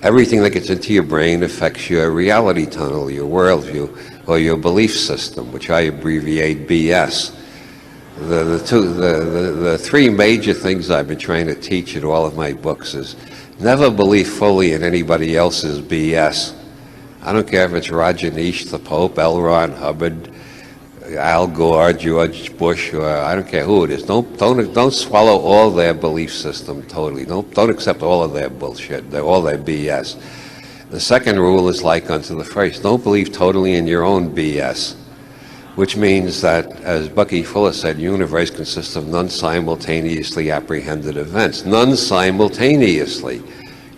Everything that gets into your brain affects your reality tunnel, your worldview, or your belief system, which I abbreviate BS. The three major things I've been trying to teach in all of my books is never believe fully in anybody else's BS. I don't care if it's Roger Nish, the Pope, L. Ron Hubbard, Al Gore, George Bush, or I don't care who it is. Don't swallow all their belief system totally. Don't accept all of their bullshit, all their BS. The second rule is like unto the first. Don't believe totally in your own BS, which means that, as Bucky Fuller said, the universe consists of non-simultaneously apprehended events. Non-simultaneously.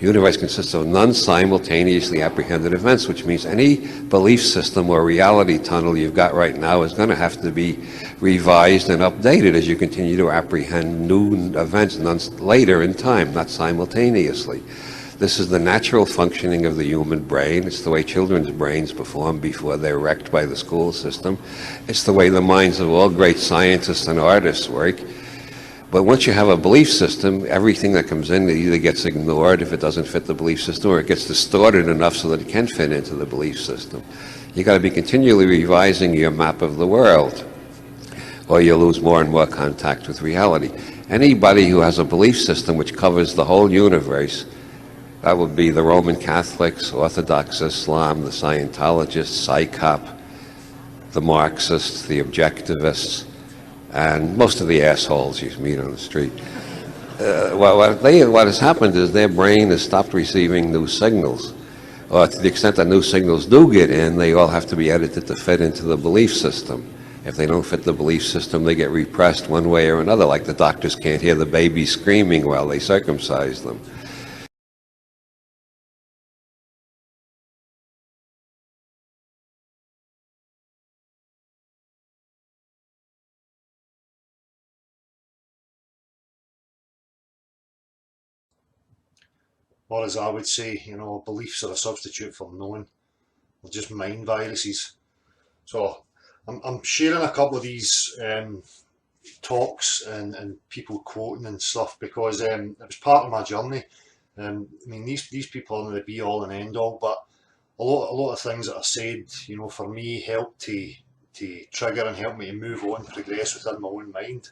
Universe consists of non-simultaneously apprehended events, which means any belief system or reality tunnel you've got right now is going to have to be revised and updated as you continue to apprehend new events later in time, not simultaneously. This is the natural functioning of the human brain. It's the way children's brains perform before they're wrecked by the school system. It's the way the minds of all great scientists and artists work. But once you have a belief system, everything that comes in either gets ignored if it doesn't fit the belief system, or it gets distorted enough so that it can fit into the belief system. You got to be continually revising your map of the world, or you'll lose more and more contact with reality. Anybody who has a belief system which covers the whole universe, that would be the Roman Catholics, Orthodox Islam, the Scientologists, PsyCop, the Marxists, the objectivists, and most of the assholes you meet on the street. What has happened is their brain has stopped receiving new signals. Or to the extent that new signals do get in, they all have to be edited to fit into the belief system. If they don't fit the belief system, they get repressed one way or another, like the doctors can't hear the baby screaming while they circumcise them. Or as I would say, beliefs are a substitute for knowing. They're just mind viruses. So I'm sharing a couple of these talks and people quoting and stuff because it was part of my journey. I mean, these people aren't the be all and end all, but a lot of things that are said, for me, help to trigger and help me to move on, progress within my own mind.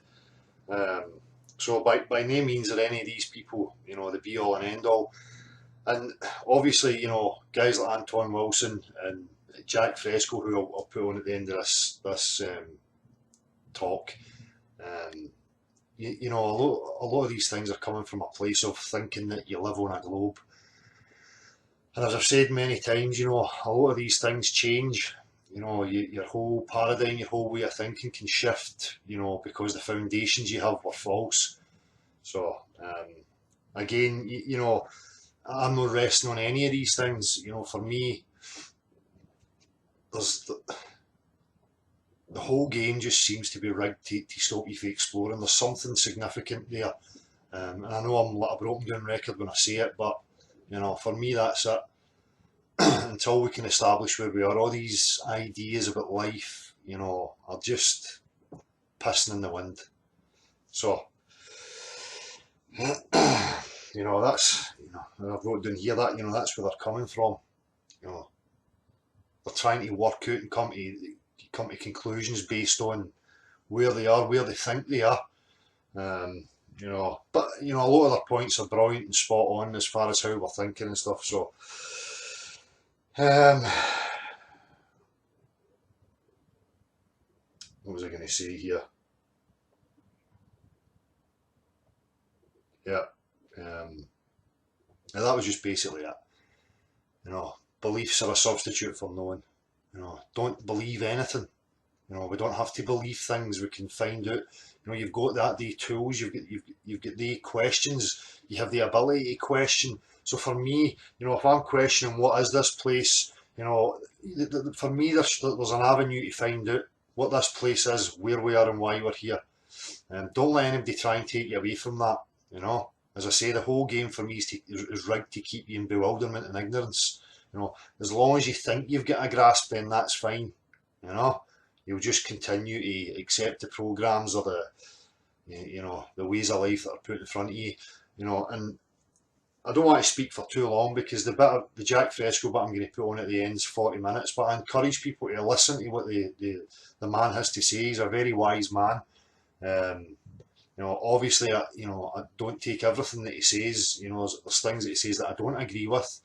Um, so by no means are any of these people, the be all and end all. And obviously, guys like Anton Wilson and Jack Fresco, who I'll put on at the end of this talk, a lot of these things are coming from a place of thinking that you live on a globe. And as I've said many times, a lot of these things change. Your whole paradigm, your whole way of thinking can shift, because the foundations you have were false. So, again, I'm not resting on any of these things. For me, there's the whole game just seems to be rigged to stop you from exploring. There's something significant there. And I know I'm like a broken down record when I say it, but, for me, that's it. Until we can establish where we are, all these ideas about life, are just pissing in the wind. So, that's, I've wrote down here that, that's where they're coming from. They're trying to work out and come to conclusions based on where they are, where they think they are. But a lot of their points are brilliant and spot on as far as how we're thinking and stuff. So, what was I going to say here? Yeah, and that was just basically it. Beliefs are a substitute for knowing. Don't believe anything. We don't have to believe things. We can find out. You've got the tools. You've got the questions. You have the ability to question. So for me, if I'm questioning what is this place, for me there's an avenue to find out what this place is, where we are, and why we're here. Don't let anybody try and take you away from that. As I say, the whole game for me is rigged to keep you in bewilderment and ignorance. As long as you think you've got a grasp, then that's fine. You'll just continue to accept the programs or the ways of life that are put in front of you. And I don't want to speak for too long because the Jack Fresco bit I'm going to put on at the end is 40 minutes, but I encourage people to listen to what the man has to say. He's a very wise man. Um, obviously, I don't take everything that he says. There's things that he says that I don't agree with.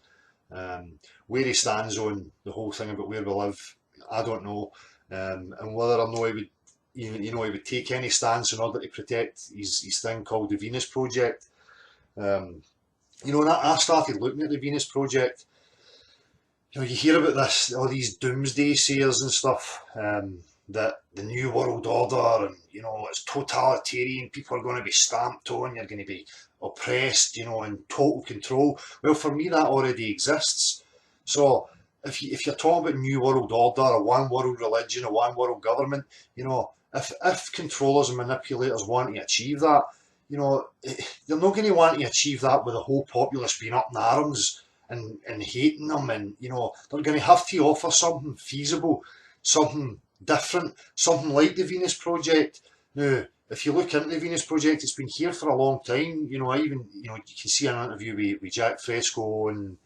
Where he stands on the whole thing about where we live, I don't know. And whether or not he would, he would take any stance in order to protect his thing called the Venus Project. And I started looking at the Venus Project. You hear about this, all these doomsday sayers and stuff, that the New World Order, and it's totalitarian. People are going to be stamped on. You're going to be oppressed, in total control. Well, for me, that already exists. So if you're talking about New World Order, a one world religion, a one world government, if controllers and manipulators want to achieve that, they're not going to want to achieve that with the whole populace being up in arms and hating them, and they're going to have to offer something feasible, something different, something like the Venus Project. Now, if you look into the Venus Project, it's been here for a long time. I even you can see an interview with Jack Fresco and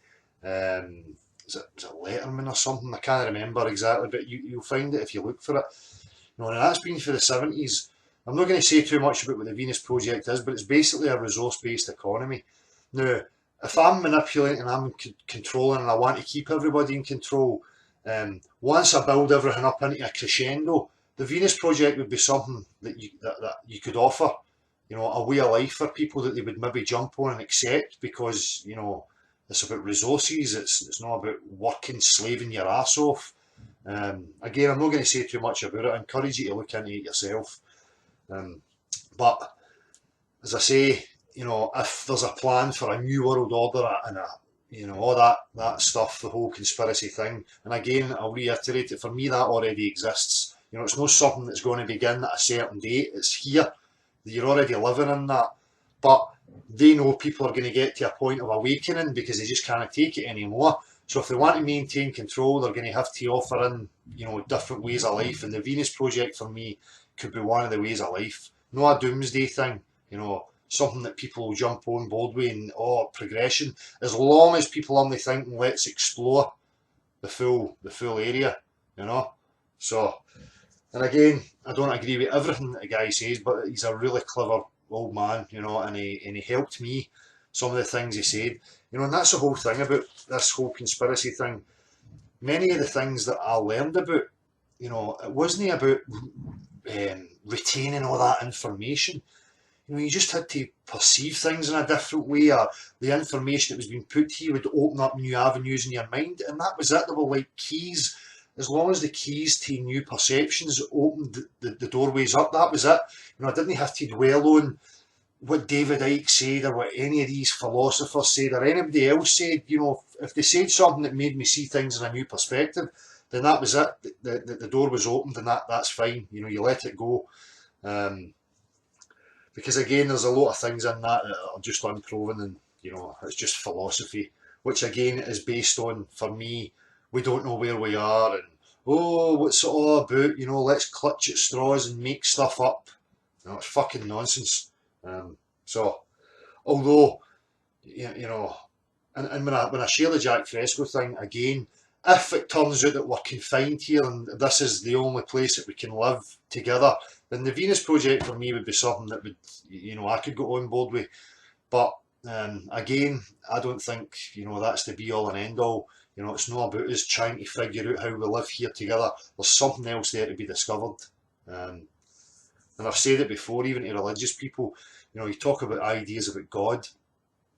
is it Letterman or something? I can't remember exactly, but you'll find it if you look for it. And that's been for the 70s. I'm not going to say too much about what the Venus Project is, but it's basically a resource-based economy. Now, if I'm manipulating and I'm controlling and I want to keep everybody in control, once I build everything up into a crescendo, the Venus Project would be something that you could offer, a way of life for people that they would maybe jump on and accept, because, it's about resources, it's not about working, slaving your ass off. Again, I'm not going to say too much about it. I encourage you to look into it yourself. But as I say, if there's a plan for a new world order and all that stuff, the whole conspiracy thing, and again, I'll reiterate it, for me that already exists. It's not something that's going to begin at a certain date. It's here. You're already living in that. But they know people are going to get to a point of awakening because they just can't take it anymore. So if they want to maintain control, they're going to have to offer in, different ways of life. And the Venus Project for me could be one of the ways of life. Not a doomsday thing, something that people will jump on board with and progression. As long as people only thinking, let's explore the full area, So, and again, I don't agree with everything that the guy says, but he's a really clever old man, and he helped me. Some of the things he said, and that's the whole thing about this whole conspiracy thing. Many of the things that I learned about, it wasn't about retaining all that information. You just had to perceive things in a different way, or the information that was being put to you would open up new avenues in your mind, and that was it. They were like keys. As long as the keys to new perceptions opened the doorways up, that was it. I didn't have to dwell on what David Icke said or what any of these philosophers said or anybody else said. If they said something that made me see things in a new perspective, then that was it. The door was opened, and that's fine. You let it go. Because again, there's a lot of things in that are just unproven, and it's just philosophy, which again is based on, for me, we don't know where we are, and what's it all about? Let's clutch at straws and make stuff up. It's fucking nonsense. So, although, and when I share the Jack Fresco thing, again, if it turns out that we're confined here and this is the only place that we can live together, then the Venus Project for me would be something that would, I could go on board with. But again, I don't think, that's the be all and end all. It's not about us trying to figure out how we live here together. There's something else there to be discovered. And I've said it before, even to religious people, you talk about ideas about God.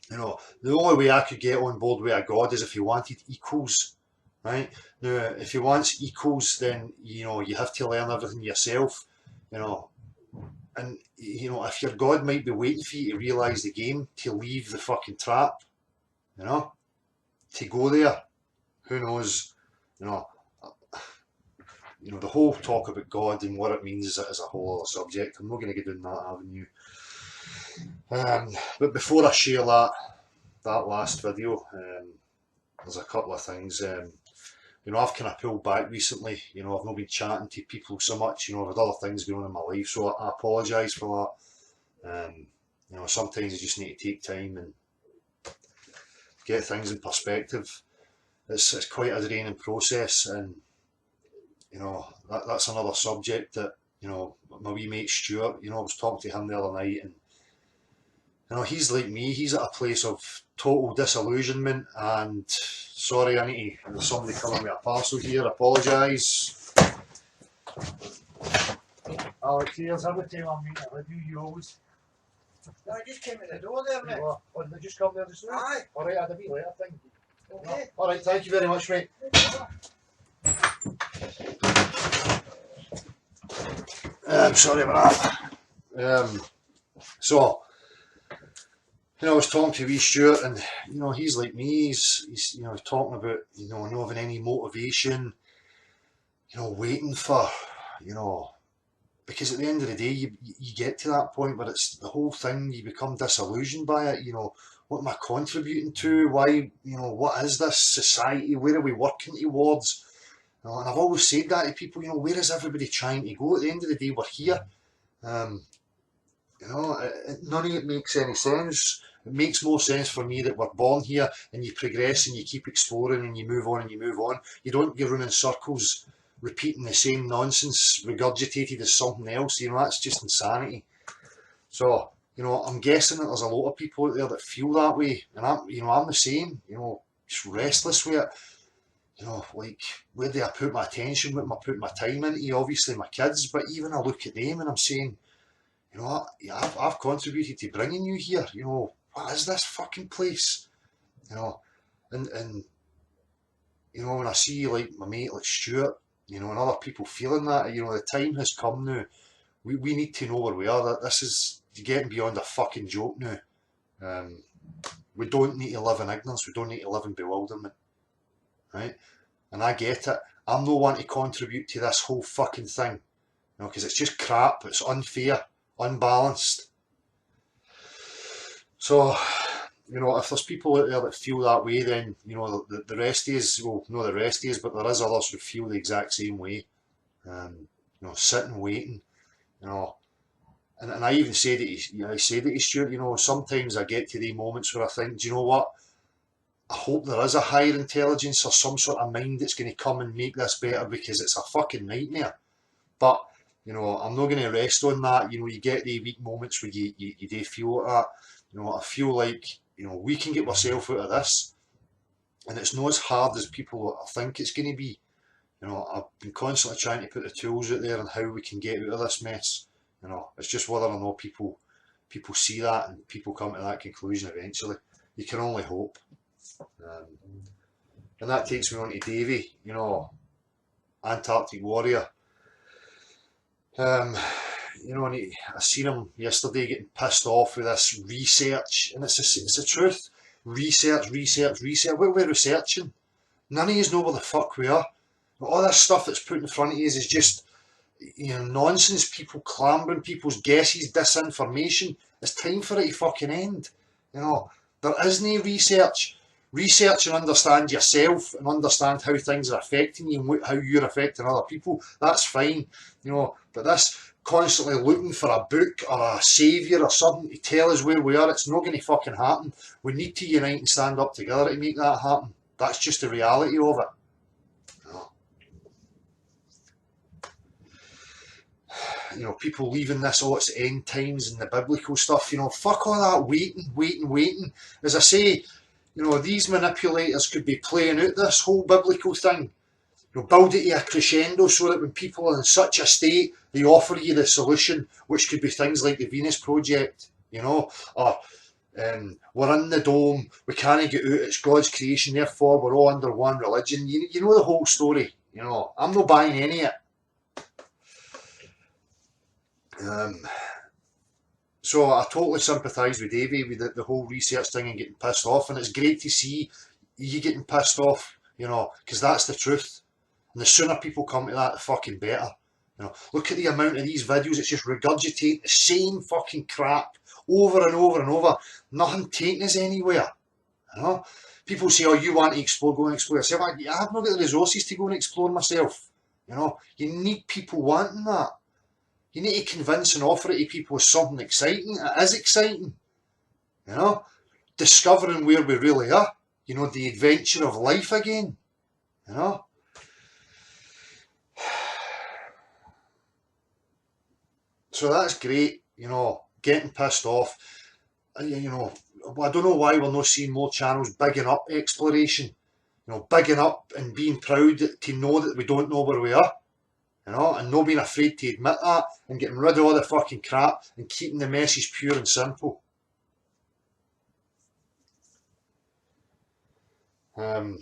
The only way I could get on board with a God is if he wanted equals, right? Now, if he wants equals, then, you have to learn everything yourself, and, if your God might be waiting for you to realise the game, to leave the fucking trap, to go there, who knows, the whole talk about God and what it means is a whole other subject. I'm not going to get down that avenue. But before I share that last video, there's a couple of things. I've kind of pulled back recently. I've not been chatting to people so much. I've had other things going on in my life, so I apologise for that. Sometimes you just need to take time and get things in perspective. It's quite a draining process, and you know that's another subject that, you know, my wee mate Stuart, you know, I was talking to him the other night, and you know, he's like me, he's at a place of total disillusionment, and sorry, I need to, there's somebody coming with a parcel here, apologise. Alex, here's every time I'm meeting with you, you always... No, I just came in the door there, mate. Oh, did they just come there just now? Aye. Alright, I had a wee later thing. Okay. Alright, thank you very much, mate. Sorry about that. So, you know, I was talking to wee Stuart, and you know, he's like me. He's you know, talking about, you know, not having any motivation. You know, waiting for, you know, because at the end of the day, you get to that point where it's the whole thing. You become disillusioned by it. You know, what am I contributing to? Why? You know, what is this society? Where are we working towards? You know, and I've always said that to people. You know, where is everybody trying to go? At the end of the day, we're here. You know, none of it makes any sense. It makes more sense for me that we're born here and you progress and you keep exploring and you move on and you move on. You don't get running circles repeating the same nonsense regurgitated as something else. You know, that's just insanity. So, you know, I'm guessing that there's a lot of people out there that feel that way, and I'm the same. You know, just restless with it. You know, like, where do I put my attention? Where do I put my time into? Obviously my kids, but even I look at them and I'm saying, you know what, yeah, I've contributed to bringing you here. You know, what is this fucking place? You know, and you know, when I see like my mate like Stuart, you know, and other people feeling that, you know, the time has come now. We need to know where we are. That this is getting beyond a fucking joke now. We don't need to live in ignorance. We don't need to live in bewilderment, right? And I get it. I'm no one to contribute to this whole fucking thing, you know, because it's just crap. It's unfair, unbalanced. So, you know, if there's people out there that feel that way, then, you know, the rest is, well, not the rest is, but there is others who feel the exact same way. You know, sitting, waiting, you know. And I even said it, you know, I said it to Stuart, you know, sometimes I get to the moments where I think, do you know what? I hope there is a higher intelligence or some sort of mind that's going to come and make this better, because it's a fucking nightmare. But, you know, I'm not going to rest on that. You know, you get the weak moments where you do feel like that. You know, I feel like, you know, we can get ourselves out of this, and it's not as hard as people think it's going to be. You know, I've been constantly trying to put the tools out there on how we can get out of this mess. You know, it's just whether or not people see that and people come to that conclusion eventually. You can only hope. And that takes me on to Davey, you know, Antarctic warrior. You know, and I seen him yesterday getting pissed off with this research, and it's the truth. Research. What are we researching? None of you know where the fuck we are. All this stuff that's put in front of you is just, you know, nonsense. People clambering, people's guesses, disinformation. It's time for it to fucking end. You know, there is no research. Research and understand yourself and understand how things are affecting you and how you're affecting other people. That's fine, you know. But this constantly looking for a book or a saviour or something to tell us where we are, it's not going to fucking happen. We need to unite and stand up together to make that happen. That's just the reality of it. You know, people leaving this, oh, it's end times and the biblical stuff, you know, fuck all that waiting. As I say, you know, these manipulators could be playing out this whole biblical thing. You know, build it to a crescendo so that when people are in such a state, they offer you the solution, which could be things like the Venus Project, you know, or we're in the dome, we can't get out, it's God's creation, therefore we're all under one religion. You know the whole story, you know. I'm not buying any of it. So I totally sympathise with Davey with the whole research thing and getting pissed off, and it's great to see you getting pissed off, you know, because that's the truth. And the sooner people come to that, the fucking better. You know, look at the amount of these videos, it's just regurgitating the same fucking crap over and over and over. Nothing taking us anywhere. You know, people say, oh, you want to explore, go and explore yourself. I've not got the resources to go and explore myself. You know, you need people wanting that. You need to convince and offer it to people as something exciting. It is exciting, you know, discovering where we really are. you know, the adventure of life again, you know. So that's great, you know, getting pissed off. You know, I don't know why we're not seeing more channels bigging up exploration, you know, bigging up and being proud to know that we don't know where we are, you know, and not being afraid to admit that, and getting rid of all the fucking crap and keeping the message pure and simple. You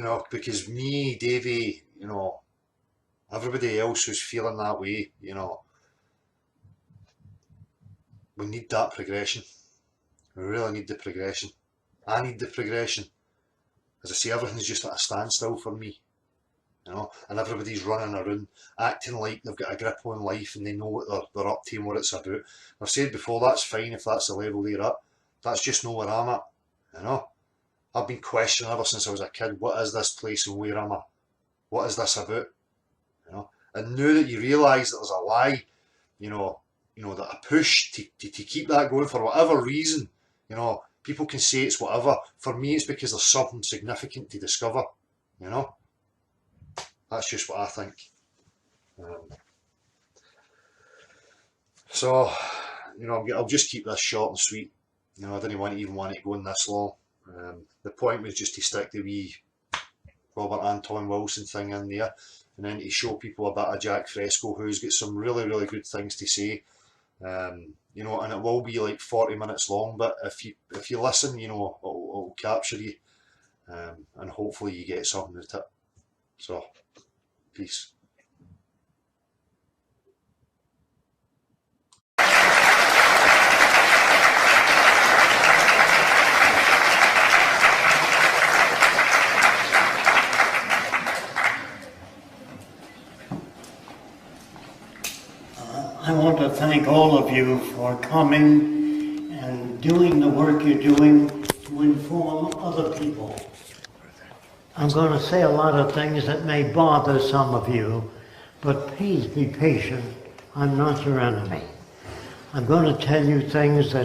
know, because me, Davey, you know, everybody else who's feeling that way, you know, we need that progression. We really need the progression. I need the progression. As I say, everything's just at a standstill for me, you know, and everybody's running around acting like they've got a grip on life and they know what they're up to and what it's about. I've said before, that's fine if that's the level they're at. That's just not where I'm at, you know. I've been questioning ever since I was a kid, what is this place and where am I? What is this about? You know, and now that you realise that there's a lie, you know that a push to keep that going for whatever reason, you know, people can say it's whatever. For me, it's because there's something significant to discover, you know. That's just what I think. So, you know, I'll just keep this short and sweet. You know, I didn't even want it going this long. The point was just to stick the wee Robert Anton Wilson thing in there, and then to show people a bit of Jack Fresco, who's got some really, really good things to say. You know, and it will be like 40 minutes long, but if you listen, you know, it'll capture you, and hopefully you get something out of it. So, peace. I want to thank all of you for coming and doing the work you're doing to inform other people. I'm going to say a lot of things that may bother some of you, but please be patient. I'm not your enemy. I'm going to tell you things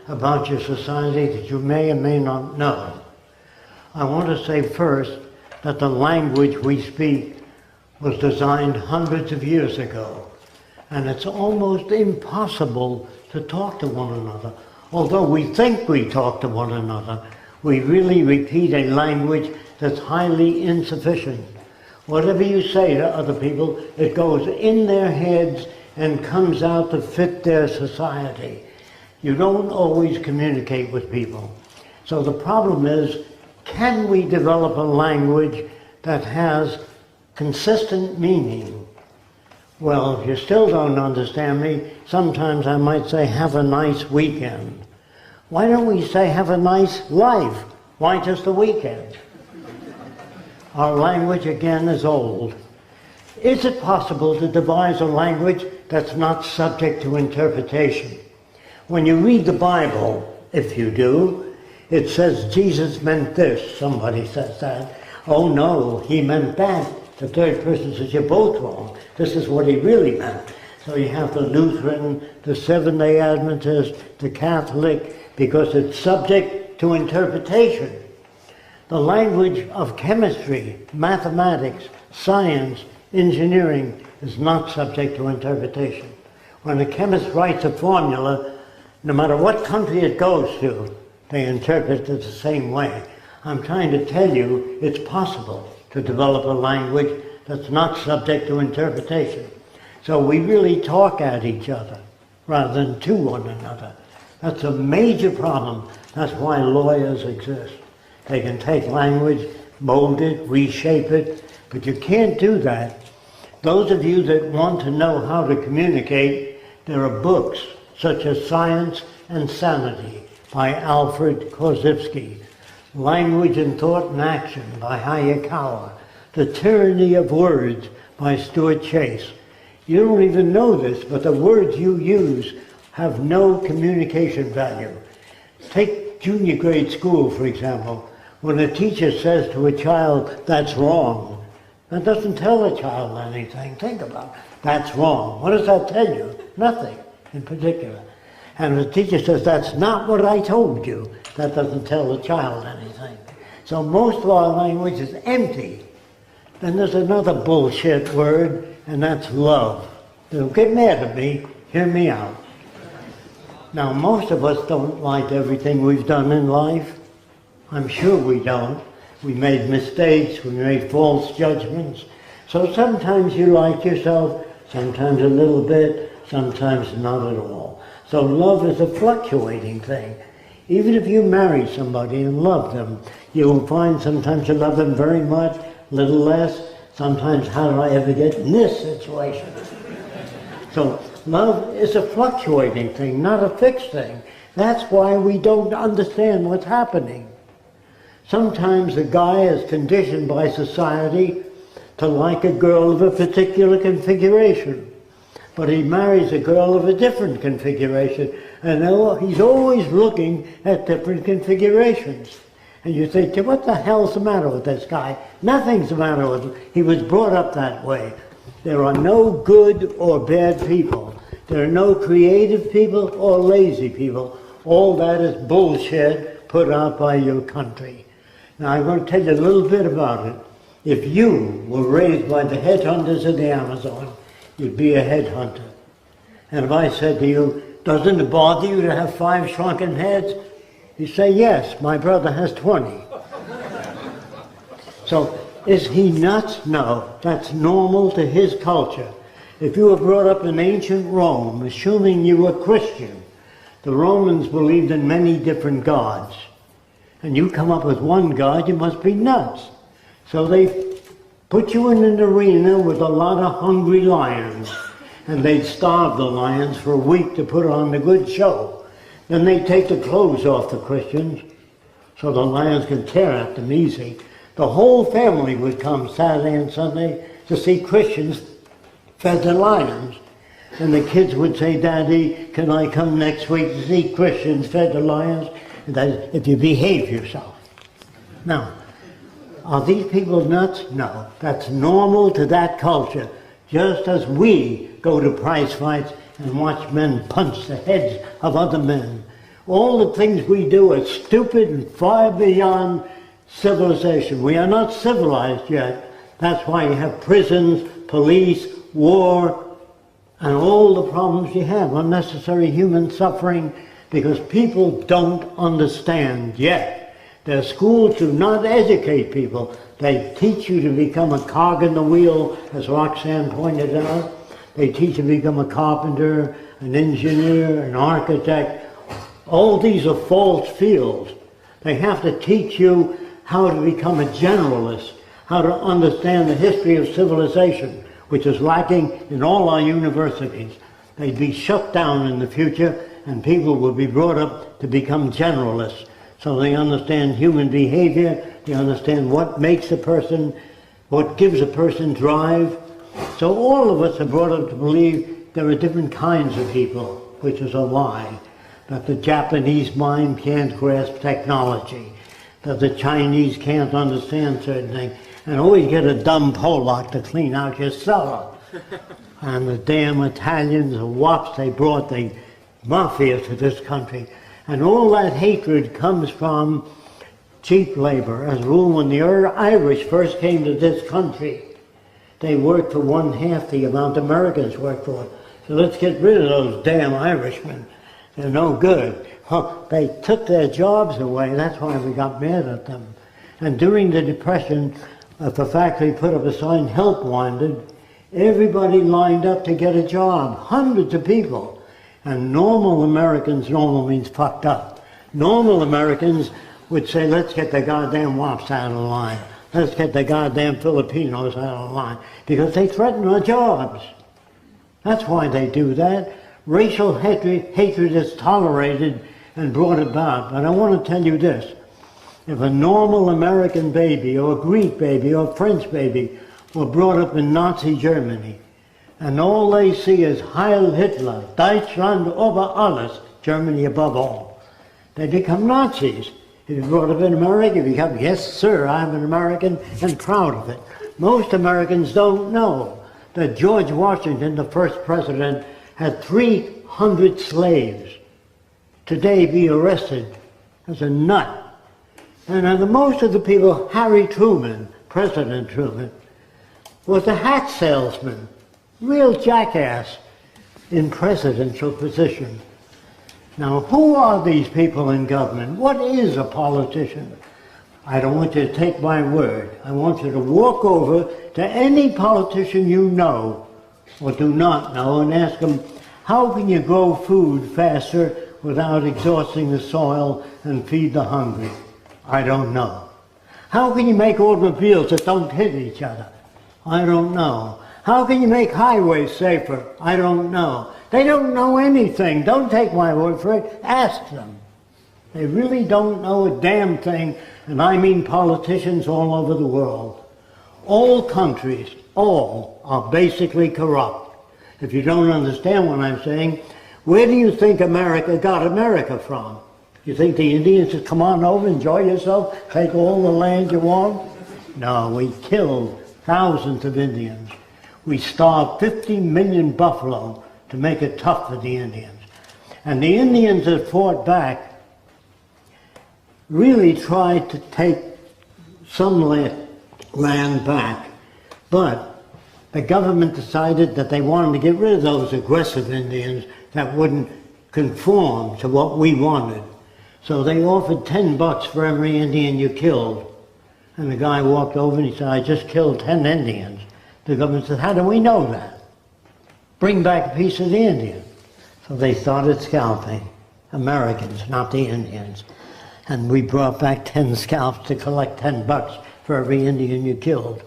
about your society that you may or may not know. I want to say first that the language we speak was designed hundreds of years ago. And it's almost impossible to talk to one another. Although we think we talk to one another, we really repeat a language that's highly insufficient. Whatever you say to other people, it goes in their heads and comes out to fit their society. You don't always communicate with people. So the problem is, can we develop a language that has consistent meaning? Well, if you still don't understand me, sometimes I might say, have a nice weekend. Why don't we say, have a nice life? Why just a weekend? Our language, again, is old. Is it possible to devise a language that's not subject to interpretation? When you read the Bible, if you do, it says Jesus meant this. Somebody says that. Oh no, he meant that. The third person says, you're both wrong. This is what he really meant. So you have the Lutheran, the Seventh-day Adventist, the Catholic, because it's subject to interpretation. The language of chemistry, mathematics, science, engineering is not subject to interpretation. When a chemist writes a formula, no matter what country it goes to, they interpret it the same way. I'm trying to tell you it's possible to develop a language that's not subject to interpretation. So we really talk at each other rather than to one another. That's a major problem. That's why lawyers exist. They can take language, mold it, reshape it, but you can't do that. Those of you that want to know how to communicate, there are books such as Science and Sanity by Alfred Korzybski, Language and Thought and Action by Hayakawa, The Tyranny of Words by Stuart Chase. You don't even know this, but the words you use have no communication value. Take junior grade school, for example. When a teacher says to a child, that's wrong, that doesn't tell a child anything. Think about it. That's wrong. What does that tell you? Nothing in particular. And the teacher says, that's not what I told you. That doesn't tell the child anything. So most of our language is empty. Then there's another bullshit word, and that's love. Don't get mad at me, hear me out. Now most of us don't like everything we've done in life. I'm sure we don't. We made mistakes, we made false judgments. So sometimes you like yourself, sometimes a little bit, sometimes not at all. So love is a fluctuating thing. Even if you marry somebody and love them, you will find sometimes you love them very much, a little less. Sometimes, how did I ever get in this situation? So love is a fluctuating thing, not a fixed thing. That's why we don't understand what's happening. Sometimes a guy is conditioned by society to like a girl of a particular configuration. But he marries a girl of a different configuration, and he's always looking at different configurations. And you think, what the hell's the matter with this guy? Nothing's the matter with him. He was brought up that way. There are no good or bad people. There are no creative people or lazy people. All that is bullshit put out by your country. Now I'm going to tell you a little bit about it. If you were raised by the headhunters of the Amazon, you'd be a headhunter. And if I said to you, doesn't it bother you to have 5 shrunken heads? You say, yes, my brother has 20. So, is he nuts? No, that's normal to his culture. If you were brought up in ancient Rome, assuming you were Christian, the Romans believed in many different gods. And you come up with one god, you must be nuts. So they put you in an arena with a lot of hungry lions, and they'd starve the lions for a week to put on a good show. Then they'd take the clothes off the Christians, so the lions could tear at them easy. The whole family would come Saturday and Sunday to see Christians fed the lions. And the kids would say, Daddy, can I come next week to see Christians fed the lions? And that if you behave yourself. Now, are these people nuts? No. That's normal to that culture. Just as we go to prize fights and watch men punch the heads of other men. All the things we do are stupid and far beyond civilization. We are not civilized yet. That's why you have prisons, police, war, and all the problems you have, unnecessary human suffering, because people don't understand yet. Their schools do not educate people. They teach you to become a cog in the wheel, as Roxanne pointed out. They teach you to become a carpenter, an engineer, an architect. All these are false fields. They have to teach you how to become a generalist, how to understand the history of civilization, which is lacking in all our universities. They'd be shut down in the future, and people will be brought up to become generalists. So they understand human behavior, they understand what makes a person, what gives a person drive. So all of us are brought up to believe there are different kinds of people, which is a lie. That the Japanese mind can't grasp technology, that the Chinese can't understand certain things, and always get a dumb Polak to clean out your cellar. And the damn Italians, the wops, they brought the mafia to this country. And all that hatred comes from cheap labor. As a rule, when the Irish first came to this country, they worked for 1/2 the amount Americans worked for. So let's get rid of those damn Irishmen. They're no good. They took their jobs away. That's why we got mad at them. And during the Depression, if a factory put up a sign, help wanted, everybody lined up to get a job. Hundreds of people. And normal Americans, normal means fucked up. Normal Americans would say, let's get the goddamn wops out of the line. Let's get the goddamn Filipinos out of the line. Because they threaten our jobs. That's why they do that. Racial hatred is tolerated and brought about. But I want to tell you this. If a normal American baby or a Greek baby or a French baby were brought up in Nazi Germany, and all they see is Heil Hitler, Deutschland über alles, Germany above all, they become Nazis. If you're brought up in America, you become, yes sir, I'm an American and proud of it. Most Americans don't know that George Washington, the first president, had 300 slaves. today be arrested as a nut. And most of the people, Harry Truman, President Truman, was a hat salesman, real jackass in presidential position. Now, who are these people in government? What is a politician? I don't want you to take my word. I want you to walk over to any politician you know or do not know and ask them, how can you grow food faster without exhausting the soil and feed the hungry? I don't know. How can you make automobiles that don't hit each other? I don't know. How can you make highways safer? I don't know. They don't know anything. Don't take my word for it. Ask them. They really don't know a damn thing, and I mean politicians all over the world. All countries, all, are basically corrupt. If you don't understand what I'm saying, where do you think America got America from? You think the Indians just come on over, enjoy yourself, take all the land you want? No, we killed thousands of Indians. We starved 50 million buffalo to make it tough for the Indians. And the Indians that fought back really tried to take some land back, but the government decided that they wanted to get rid of those aggressive Indians that wouldn't conform to what we wanted. So they offered $10 for every Indian you killed. And the guy walked over and he said, I just killed 10 Indians. The government said, how do we know that? Bring back a piece of the Indian. So they started scalping Americans, not the Indians. And we brought back 10 scalps to collect $10 for every Indian you killed.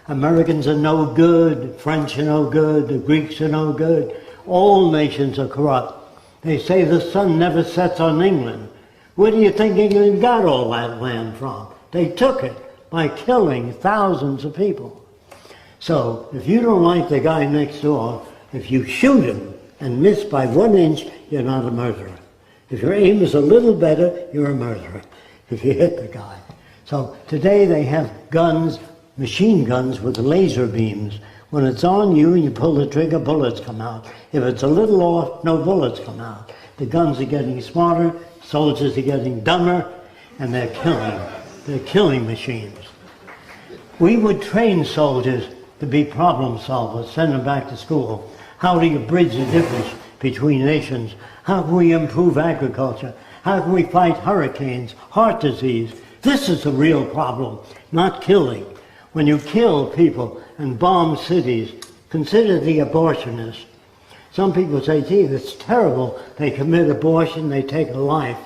Americans are no good, French are no good, the Greeks are no good. All nations are corrupt. They say the sun never sets on England. Where do you think England got all that land from? They took it by killing thousands of people. So if you don't like the guy next door, if you shoot him and miss by 1 inch, you're not a murderer. If your aim is a little better, you're a murderer, if you hit the guy. So today they have guns, machine guns with laser beams. When it's on you and you pull the trigger, bullets come out. If it's a little off, no bullets come out. The guns are getting smarter, soldiers are getting dumber, and they're killing. They're killing machines. We would train soldiers to be problem solvers, send them back to school. How do you bridge the difference between nations? How can we improve agriculture? How can we fight hurricanes, heart disease? This is the real problem, not killing. When you kill people and bomb cities, consider the abortionists. Some people say, gee, it's terrible. They commit abortion, they take a life.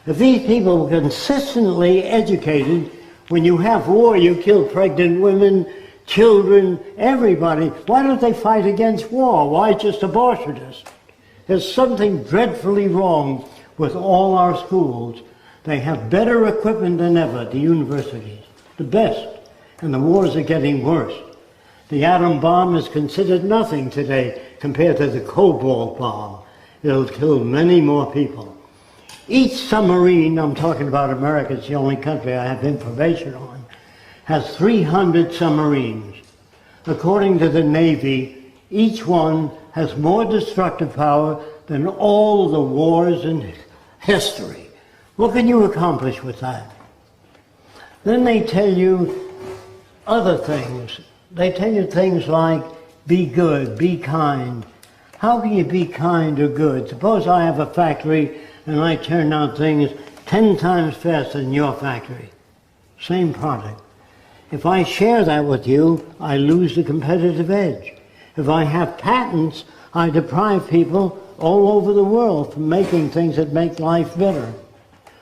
If these people were consistently educated, when you have war, you kill pregnant women, children, everybody. Why don't they fight against war? Why just abortionists? There's something dreadfully wrong with all our schools. They have better equipment than ever, the universities, the best, and the wars are getting worse. The atom bomb is considered nothing today compared to the cobalt bomb. It'll kill many more people. Each submarine, I'm talking about America, it's the only country I have information on, has 300 submarines. According to the Navy, each one has more destructive power than all the wars in history. What can you accomplish with that? Then they tell you other things. They tell you things like, be good, be kind. How can you be kind or good? Suppose I have a factory and I turn out things 10 times faster than your factory. Same product. If I share that with you, I lose the competitive edge. If I have patents, I deprive people all over the world from making things that make life better.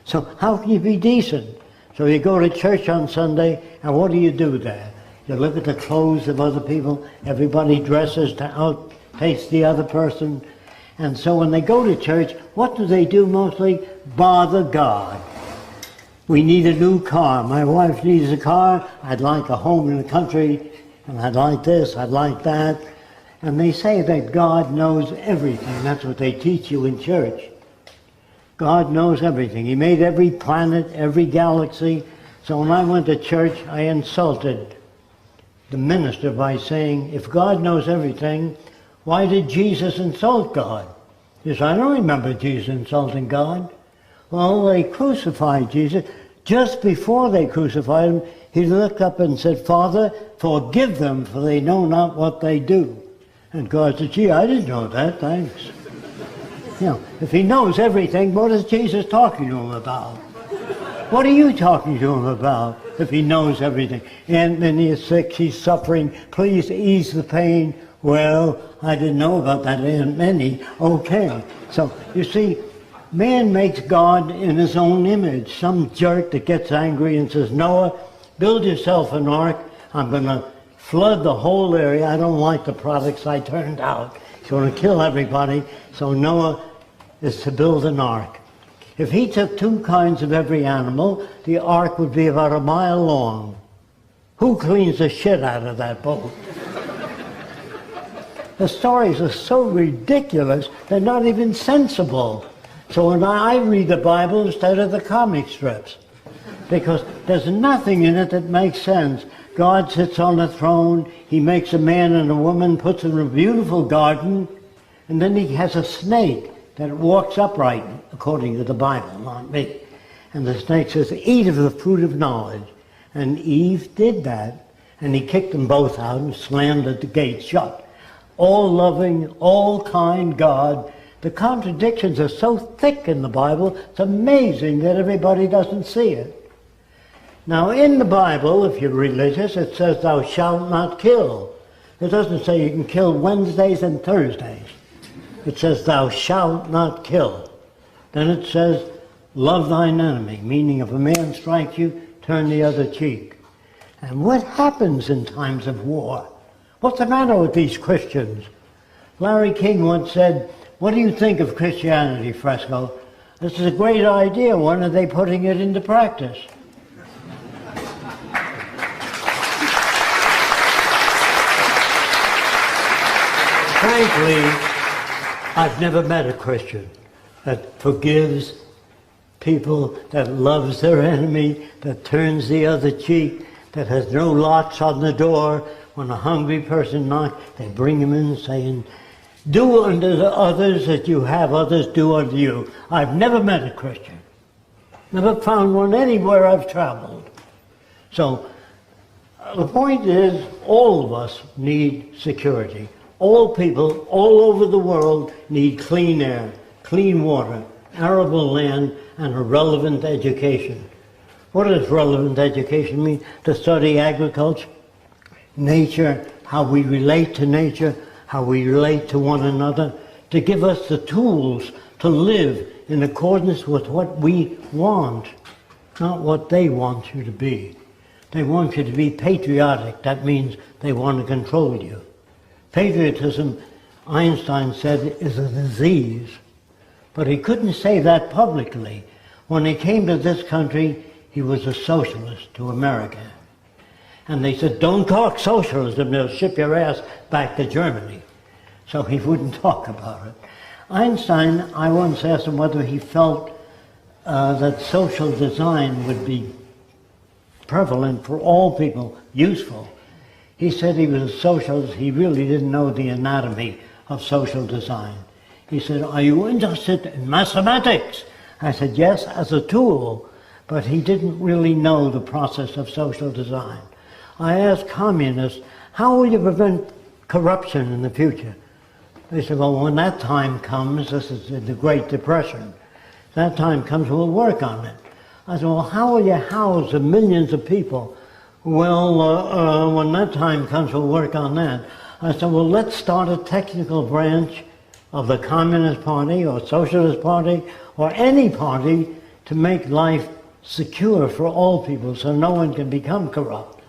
So how can you be decent? So you go to church on Sunday, and what do you do there? You look at the clothes of other people. Everybody dresses to outpace the other person. And so when they go to church, what do they do mostly? Bother God. We need a new car. My wife needs a car. I'd like a home in the country. And I'd like this, I'd like that. And they say that God knows everything. That's what they teach you in church. God knows everything. He made every planet, every galaxy. So when I went to church, I insulted the minister by saying, if God knows everything, why did Jesus insult God? He said, I don't remember Jesus insulting God. Well, they crucified Jesus. Just before they crucified him, he looked up and said, Father, forgive them, for they know not what they do. And God said, gee, I didn't know that, thanks. You know, if he knows everything, what is Jesus talking to him about? What are you talking to him about if he knows everything? And then he is sick, he's suffering, please ease the pain. Well, I didn't know about that, Aunt Minnie. Okay. So, you see, man makes God in his own image. Some jerk that gets angry and says, Noah, build yourself an ark. I'm going to flood the whole area. I don't like the products I turned out. He's going to kill everybody. So Noah is to build an ark. If he took 2 kinds of every animal, the ark would be about a mile long. Who cleans the shit out of that boat? The stories are so ridiculous, they're not even sensible. So when I read the Bible instead of the comic strips, because there's nothing in it that makes sense. God sits on a throne, he makes a man and a woman, puts them in a beautiful garden, and then he has a snake that walks upright, according to the Bible, not me. And the snake says, eat of the fruit of knowledge. And Eve did that, and he kicked them both out and slammed the gate shut. All loving, all kind God. The contradictions are so thick in the Bible, it's amazing that everybody doesn't see it. Now in the Bible, if you're religious, it says thou shalt not kill. It doesn't say you can kill Wednesdays and Thursdays. It says thou shalt not kill. Then it says love thine enemy, meaning if a man strikes you, turn the other cheek. And what happens in times of war? What's the matter with these Christians? Larry King once said, what do you think of Christianity, Fresco? This is a great idea. When are they putting it into practice? Frankly, I've never met a Christian that forgives people, that loves their enemy, that turns the other cheek, that has no locks on the door. When a hungry person knocks, they bring him in saying, do unto the others that you have others do unto you. I've never met a Christian. Never found one anywhere I've traveled. So the point is, all of us need security. All people all over the world need clean air, clean water, arable land, and a relevant education. What does relevant education mean? To study agriculture, nature, how we relate to nature, how we relate to one another, to give us the tools to live in accordance with what we want, not what they want you to be. They want you to be patriotic. That means they want to control you. Patriotism, Einstein said, is a disease. But he couldn't say that publicly. When he came to this country, he was a socialist to America. And they said, don't talk socialism, they'll ship your ass back to Germany. So he wouldn't talk about it. Einstein, I once asked him whether he felt that social design would be prevalent for all people, useful. He said he was a socialist, he really didn't know the anatomy of social design. He said, are you interested in mathematics? I said, yes, as a tool, but he didn't really know the process of social design. I asked communists, how will you prevent corruption in the future? They said, well, when that time comes, this is the Great Depression, that time comes, we'll work on it. I said, well, how will you house the millions of people? Well, when that time comes, we'll work on that. I said, well, let's start a technical branch of the Communist Party or Socialist Party or any party to make life secure for all people so no one can become corrupt.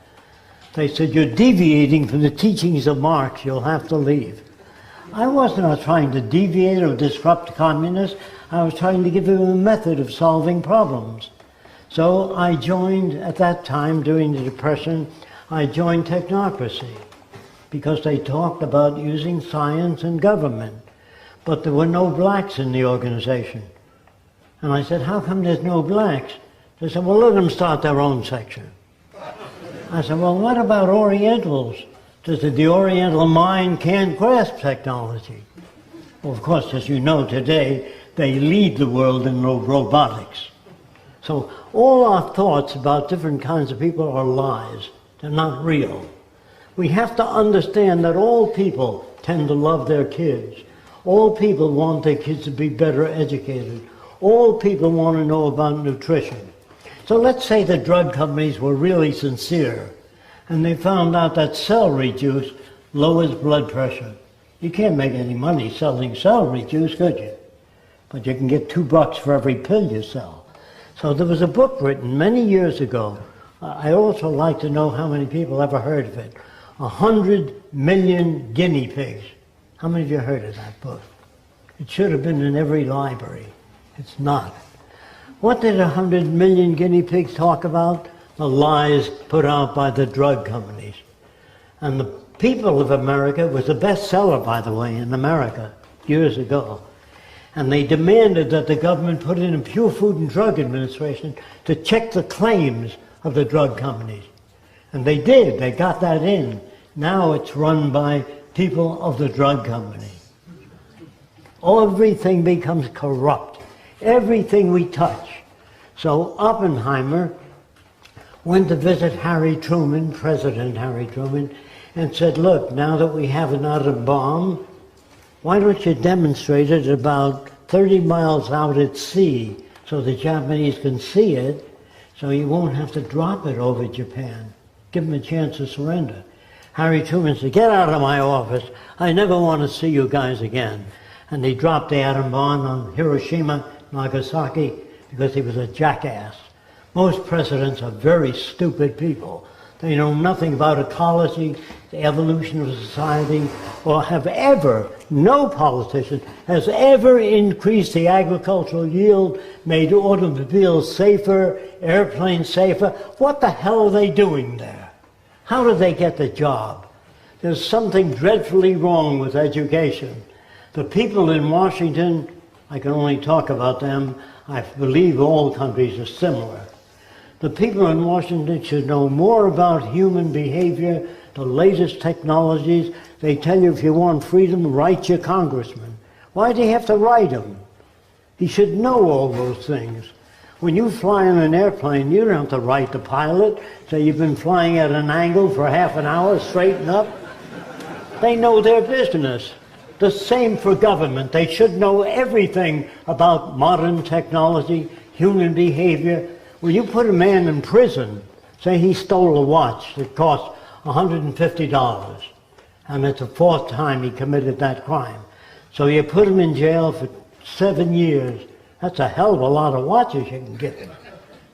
They said, you're deviating from the teachings of Marx, you'll have to leave. I wasn't trying to deviate or disrupt communists, I was trying to give them a method of solving problems. So I joined, at that time during the Depression, I joined technocracy because they talked about using science and government, but there were no blacks in the organization. And I said, how come there's no blacks? They said, well, let them start their own section. I said, well, what about Orientals? They said, the Oriental mind can't grasp technology. Well, of course, as you know today, they lead the world in robotics. So all our thoughts about different kinds of people are lies. They're not real. We have to understand that all people tend to love their kids. All people want their kids to be better educated. All people want to know about nutrition. So let's say the drug companies were really sincere and they found out that celery juice lowers blood pressure. You can't make any money selling celery juice, could you? But you can get $2 for every pill you sell. So there was a book written many years ago. I also like to know how many people ever heard of it. 100 million guinea pigs. How many of you heard of that book? It should have been in every library. It's not. What did 100 million guinea pigs talk about? The lies put out by the drug companies. And the People of America was a bestseller, by the way, in America years ago. And they demanded that the government put in a Pure Food and Drug Administration to check the claims of the drug companies. And they did. They got that in. Now it's run by people of the drug company. Everything becomes corrupt. Everything we touch. So Oppenheimer went to visit Harry Truman, President Harry Truman, and said, look, now that we have an atom bomb, why don't you demonstrate it about 30 miles out at sea so the Japanese can see it, so you won't have to drop it over Japan. Give them a chance to surrender. Harry Truman said, get out of my office. I never want to see you guys again. And he dropped the atom bomb on Hiroshima, Nagasaki, because he was a jackass. Most presidents are very stupid people. They know nothing about ecology, the evolution of society, or have ever, no politician has ever increased the agricultural yield, made automobiles safer, airplanes safer. What the hell are they doing there? How do they get the job? There's something dreadfully wrong with education. The people in Washington, I can only talk about them, I believe all countries are similar. The people in Washington should know more about human behavior, the latest technologies. They tell you if you want freedom, write your congressman. Why do you have to write him? He should know all those things. When you fly in an airplane, you don't have to write the pilot, say you've been flying at an angle for half an hour, straighten up. They know their business. The same for government. They should know everything about modern technology, human behavior. When you put a man in prison, say he stole a watch that cost $150, and it's the fourth time he committed that crime. So you put him in jail for 7 years. That's a hell of a lot of watches you can get him.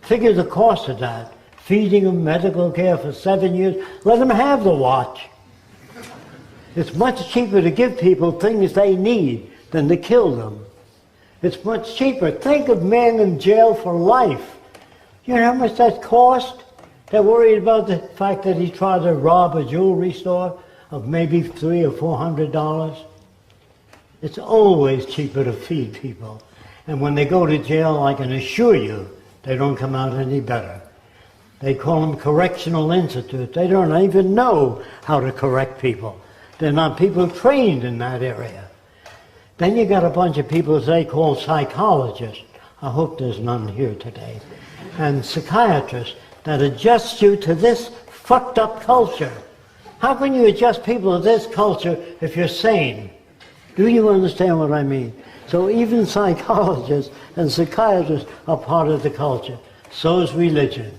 Figure the cost of that. Feeding him medical care for 7 years. Let him have the watch. It's much cheaper to give people things they need than to kill them. It's much cheaper. Think of men in jail for life. You know how much that cost? They're worried about the fact that he tried to rob a jewelry store of maybe $300 or $400. It's always cheaper to feed people. And when they go to jail, I can assure you, they don't come out any better. They call them correctional institutes. They don't even know how to correct people. They're not people trained in that area. Then you got a bunch of people they call psychologists. I hope there's none here today. And psychiatrists that adjust you to this fucked up culture. How can you adjust people to this culture if you're sane? Do you understand what I mean? So even psychologists and psychiatrists are part of the culture. So is religion.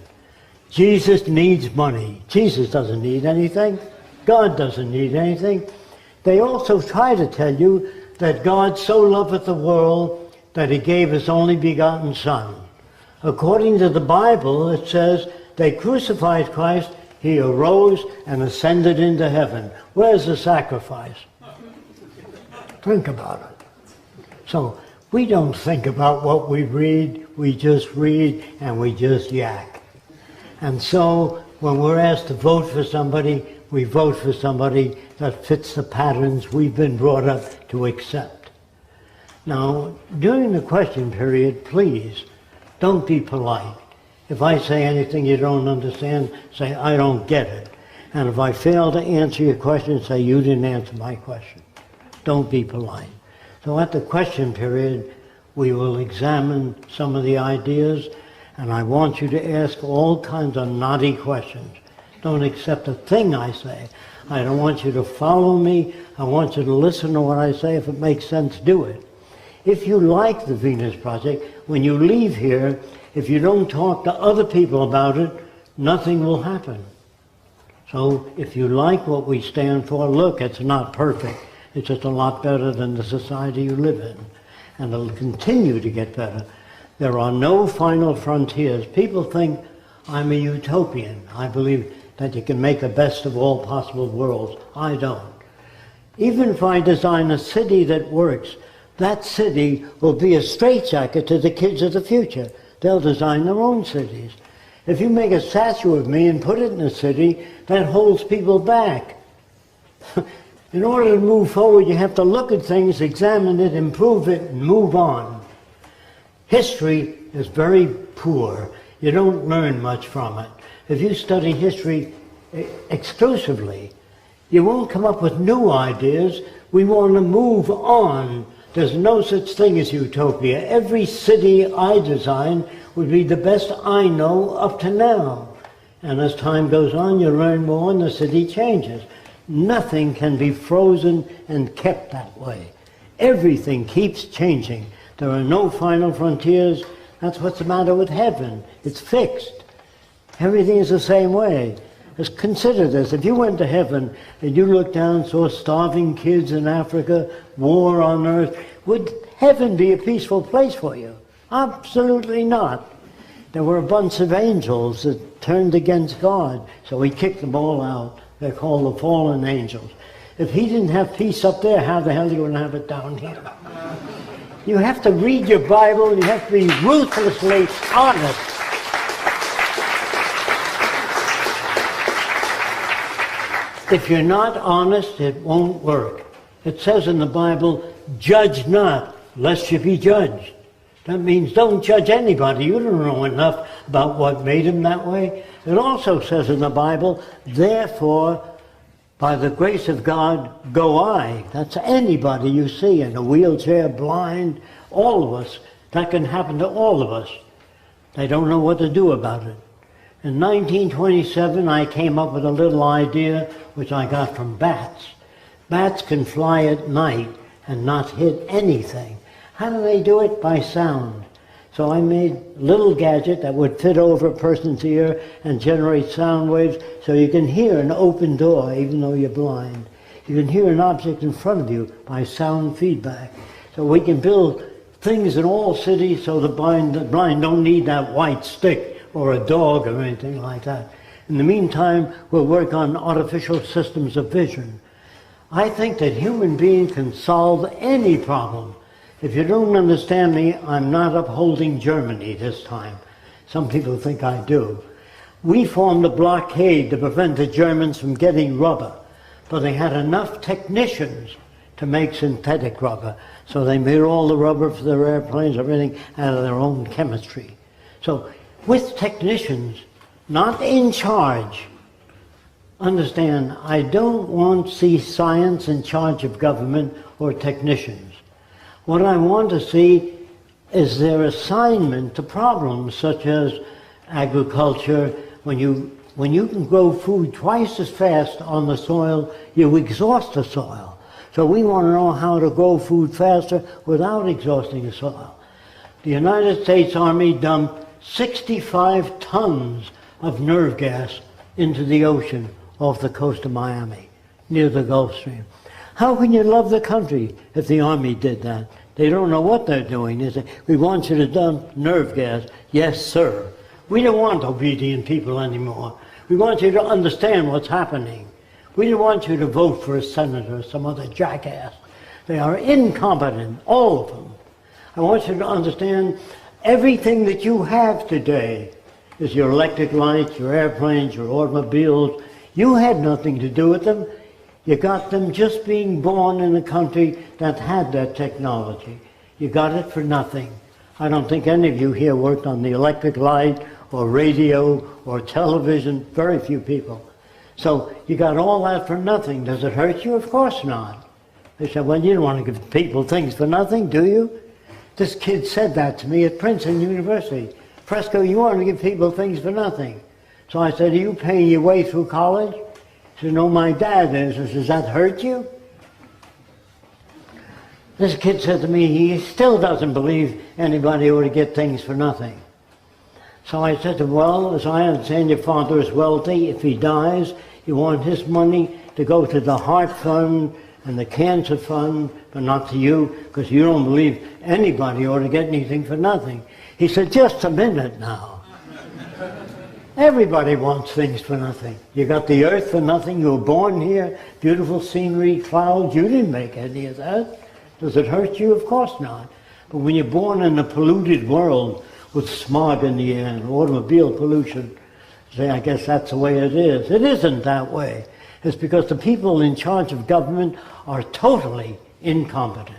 Jesus needs money. Jesus doesn't need anything. God doesn't need anything. They also try to tell you that God so loveth the world that he gave his only begotten Son. According to the Bible, it says they crucified Christ, he arose and ascended into heaven. Where's the sacrifice? Think about it. So we don't think about what we read, we just read and we just yak. And so when we're asked to vote for somebody, we vote for somebody that fits the patterns we've been brought up to accept. Now, during the question period, please, don't be polite. If I say anything you don't understand, say, I don't get it. And if I fail to answer your question, say, you didn't answer my question. Don't be polite. So at the question period, we will examine some of the ideas, and I want you to ask all kinds of naughty questions. Don't accept a thing I say. I don't want you to follow me. I want you to listen to what I say. If it makes sense, do it. If you like the Venus Project, when you leave here, if you don't talk to other people about it, nothing will happen. So if you like what we stand for, look, it's not perfect. It's just a lot better than the society you live in. And it'll continue to get better. There are no final frontiers. People think I'm a utopian. I believe that you can make the best of all possible worlds. I don't. Even if I design a city that works, that city will be a straitjacket to the kids of the future. They'll design their own cities. If you make a statue of me and put it in a city, that holds people back. In order to move forward, you have to look at things, examine it, improve it, and move on. History is very poor. You don't learn much from it. If you study history exclusively, you won't come up with new ideas. We want to move on. There's no such thing as utopia. Every city I design would be the best I know up to now. And as time goes on, you learn more and the city changes. Nothing can be frozen and kept that way. Everything keeps changing. There are no final frontiers. That's what's the matter with heaven. It's fixed. Everything is the same way. Just consider this. If you went to heaven and you looked down and saw starving kids in Africa, war on earth, would heaven be a peaceful place for you? Absolutely not. There were a bunch of angels that turned against God, so he kicked them all out. They're called the fallen angels. If he didn't have peace up there, how the hell are you going to have it down here? You have to read your Bible, and you have to be ruthlessly honest. If you're not honest, it won't work. It says in the Bible, judge not, lest you be judged. That means don't judge anybody. You don't know enough about what made him that way. It also says in the Bible, therefore, by the grace of God, go I. That's anybody you see in a wheelchair, blind, all of us. That can happen to all of us. They don't know what to do about it. In 1927, I came up with a little idea which I got from bats. Bats can fly at night and not hit anything. How do they do it? By sound. So I made a little gadget that would fit over a person's ear and generate sound waves so you can hear an open door even though you're blind. You can hear an object in front of you by sound feedback. So we can build things in all cities so the blind don't need that white stick or a dog or anything like that. In the meantime, we'll work on artificial systems of vision. I think that human beings can solve any problem. If you don't understand me, I'm not upholding Germany this time. Some people think I do. We formed a blockade to prevent the Germans from getting rubber, but they had enough technicians to make synthetic rubber. So they made all the rubber for their airplanes, everything out of their own chemistry. So with technicians, not in charge, understand, I don't want to see science in charge of government or technicians. What I want to see is their assignment to problems such as agriculture. When you can grow food twice as fast on the soil, you exhaust the soil. So we want to know how to grow food faster without exhausting the soil. The United States Army dumped 65 tons of nerve gas into the ocean off the coast of Miami, near the Gulf Stream. How can you love the country if the Army did that? They don't know what they're doing. They say, we want you to dump nerve gas. Yes, sir. We don't want obedient people anymore. We want you to understand what's happening. We don't want you to vote for a senator or some other jackass. They are incompetent, all of them. I want you to understand everything that you have today is your electric lights, your airplanes, your automobiles. You had nothing to do with them. You got them just being born in a country that had that technology. You got it for nothing. I don't think any of you here worked on the electric light or radio or television, very few people. So you got all that for nothing. Does it hurt you? Of course not. They said, well, you don't want to give people things for nothing, do you? This kid said that to me at Princeton University. Fresco, you want to give people things for nothing. So I said, are you paying your way through college? He said, no, my dad is. I said, does that hurt you? This kid said to me, he still doesn't believe anybody ought to get things for nothing. So I said to him, well, as I understand, your father is wealthy. If he dies, you want his money to go to the Heart Fund and the Cancer Fund, but not to you, because you don't believe anybody ought to get anything for nothing. He said, just a minute now. Everybody wants things for nothing. You got the earth for nothing. You were born here, beautiful scenery, clouds. You didn't make any of that. Does it hurt you? Of course not. But when you're born in a polluted world with smog in the air and automobile pollution, say, I guess that's the way it is. It isn't that way. It's because the people in charge of government are totally incompetent.